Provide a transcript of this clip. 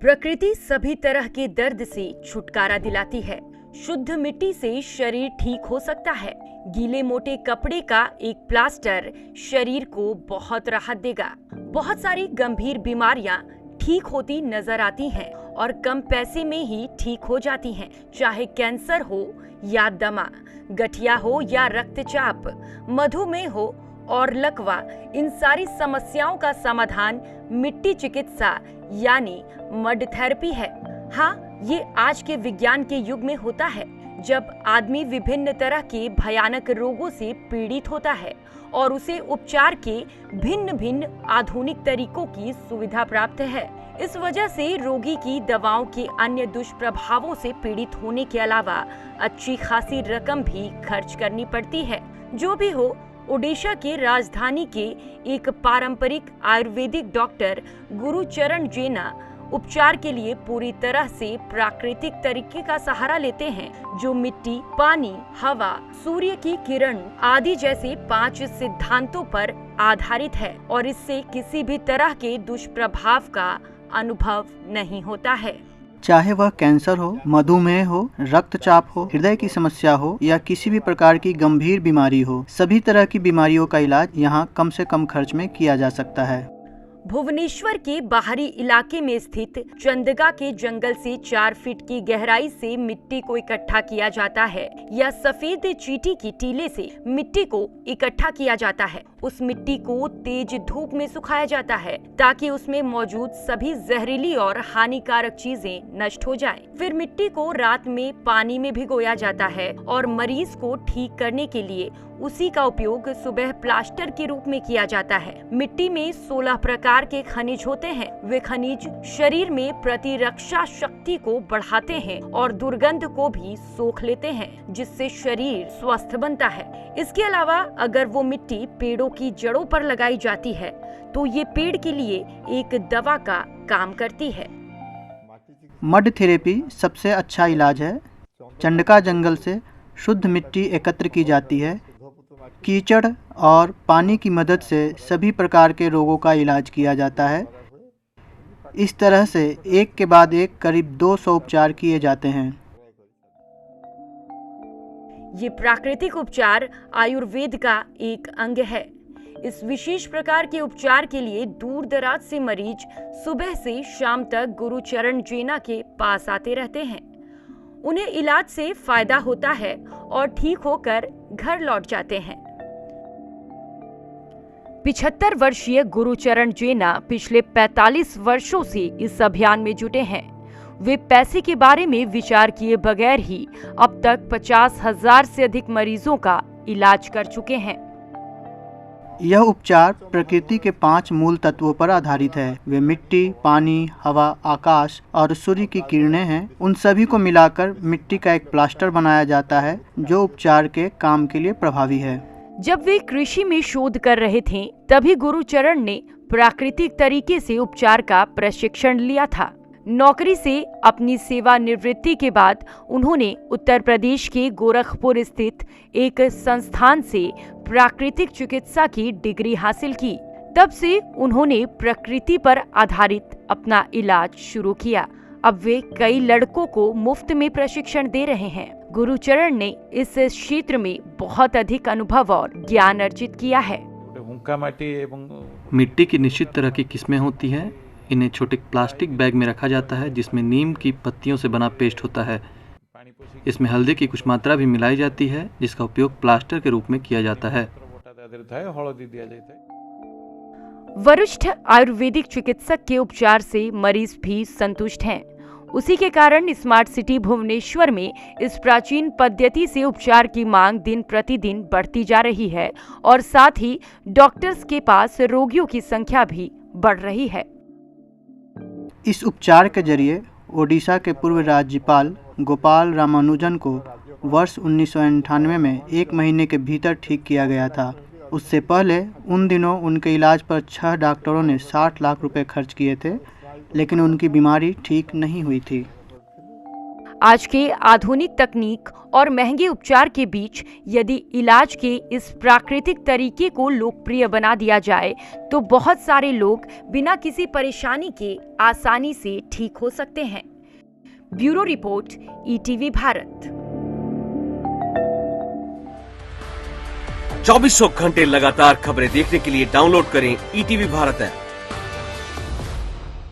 प्रकृति सभी तरह के दर्द से छुटकारा दिलाती है। शुद्ध मिट्टी से शरीर ठीक हो सकता है। गीले मोटे कपड़े का एक प्लास्टर शरीर को बहुत राहत देगा। बहुत सारी गंभीर बीमारियां ठीक होती नजर आती हैं और कम पैसे में ही ठीक हो जाती हैं। चाहे कैंसर हो या दमा, गठिया हो या रक्तचाप, मधुमेह हो और लकवा, इन सारी समस्याओं का समाधान मिट्टी चिकित्सा यानी मड थेरेपी है। हाँ, ये आज के विज्ञान के युग में होता है, जब आदमी विभिन्न तरह के भयानक रोगों से पीड़ित होता है और उसे उपचार के भिन्न भिन्न आधुनिक तरीकों की सुविधा प्राप्त है। इस वजह से रोगी की दवाओं के अन्य दुष्प्रभावों से पीड़ित होने के अलावा अच्छी खासी रकम भी खर्च करनी पड़ती है। जो भी हो, ओडिशा के राजधानी के एक पारंपरिक आयुर्वेदिक डॉक्टर गुरुचरण जैना उपचार के लिए पूरी तरह से प्राकृतिक तरीके का सहारा लेते हैं, जो मिट्टी, पानी, हवा, सूर्य की किरण आदि जैसे 5 सिद्धांतों पर आधारित है और इससे किसी भी तरह के दुष्प्रभाव का अनुभव नहीं होता है। चाहे वह कैंसर हो, मधुमेह हो, रक्तचाप हो, हृदय की समस्या हो या किसी भी प्रकार की गंभीर बीमारी हो, सभी तरह की बीमारियों का इलाज यहाँ कम से कम खर्च में किया जा सकता है। भुवनेश्वर के बाहरी इलाके में स्थित चंदगा के जंगल से 4 फीट की गहराई से मिट्टी को इकट्ठा किया जाता है या सफेद चींटी की टीले से मिट्टी को इकट्ठा किया जाता है। उस मिट्टी को तेज धूप में सुखाया जाता है ताकि उसमें मौजूद सभी जहरीली और हानिकारक चीजें नष्ट हो जाएं। फिर मिट्टी को रात में पानी में भिगोया जाता है और मरीज को ठीक करने के लिए उसी का उपयोग सुबह प्लास्टर के रूप में किया जाता है। मिट्टी में 16 प्रकार के खनिज होते हैं। वे खनिज शरीर में प्रतिरक्षा शक्ति को बढ़ाते हैं और दुर्गंध को भी सोख लेते हैं, जिससे शरीर स्वस्थ बनता है। इसके अलावा अगर वो मिट्टी पेड़ों की जड़ों पर लगाई जाती है तो ये पेड़ के लिए एक दवा का काम करती है। मड थेरेपी सबसे अच्छा इलाज है। चंडका जंगल से शुद्ध मिट्टी एकत्र की जाती है। कीचड़ और पानी की मदद से सभी प्रकार के रोगों का इलाज किया जाता है। इस तरह से एक के बाद एक करीब 200 उपचार किए जाते हैं। ये प्राकृतिक उपचार आयुर्वेद का एक अंग है। इस विशेष प्रकार के उपचार के लिए दूर दराज से मरीज सुबह से शाम तक गुरुचरण जैना के पास आते रहते हैं। उन्हें इलाज से फायदा होता है और ठीक होकर घर लौट जाते हैं। 75 वर्षीय गुरुचरण जैना पिछले 45 वर्षों से इस अभियान में जुटे हैं। वे पैसे के बारे में विचार किए बगैर ही अब तक 50,000 से अधिक मरीजों का इलाज कर चुके हैं। यह उपचार प्रकृति के 5 मूल तत्वों पर आधारित है। वे मिट्टी, पानी, हवा, आकाश और सूर्य की किरणें हैं। उन सभी को मिलाकर मिट्टी का एक प्लास्टर बनाया जाता है जो उपचार के काम के लिए प्रभावी है। जब वे कृषि में शोध कर रहे थे, तभी गुरुचरण ने प्राकृतिक तरीके से उपचार का प्रशिक्षण लिया था। नौकरी से अपनी सेवानिवृत्ति के बाद उन्होंने उत्तर प्रदेश के गोरखपुर स्थित एक संस्थान से प्राकृतिक चिकित्सा की डिग्री हासिल की। तब से उन्होंने प्रकृति पर आधारित अपना इलाज शुरू किया। अब वे कई लड़कों को मुफ्त में प्रशिक्षण दे रहे हैं। गुरुचरण ने इस क्षेत्र में बहुत अधिक अनुभव और ज्ञान अर्जित किया है। मिट्टी की निश्चित तरह की किस्में होती हैं। इन्हें छोटे प्लास्टिक बैग में रखा जाता है जिसमें नीम की पत्तियों से बना पेस्ट होता है। इसमें हल्दी की कुछ मात्रा भी मिलाई जाती है जिसका उपयोग प्लास्टर के रूप में किया जाता है। वरिष्ठ आयुर्वेदिक चिकित्सक के उपचार से मरीज भी संतुष्ट हैं। उसी के कारण स्मार्ट सिटी भुवनेश्वर में इस प्राचीन पद्धति से उपचार की मांग दिन प्रतिदिन बढ़ती जा रही है और साथ ही डॉक्टर्स के पास रोगियों की संख्या भी बढ़ रही है। इस उपचार के जरिए ओडिशा के पूर्व राज्यपाल गोपाल रामानुजन को वर्ष 1998 में 1 महीने के भीतर ठीक किया गया था। उससे पहले उन दिनों उनके इलाज पर 6 डॉक्टरों ने 60 लाख रुपए खर्च किए थे, लेकिन उनकी बीमारी ठीक नहीं हुई थी। आज के आधुनिक तकनीक और महंगे उपचार के बीच यदि इलाज के इस प्राकृतिक तरीके को लोकप्रिय बना दिया जाए तो बहुत सारे लोग बिना किसी परेशानी के आसानी से ठीक हो सकते हैं। Bureau report, ETV Bharat. 24 घंटे लगातार खबरें देखने के लिए डाउनलोड करें ईटीवी भारत ऐप।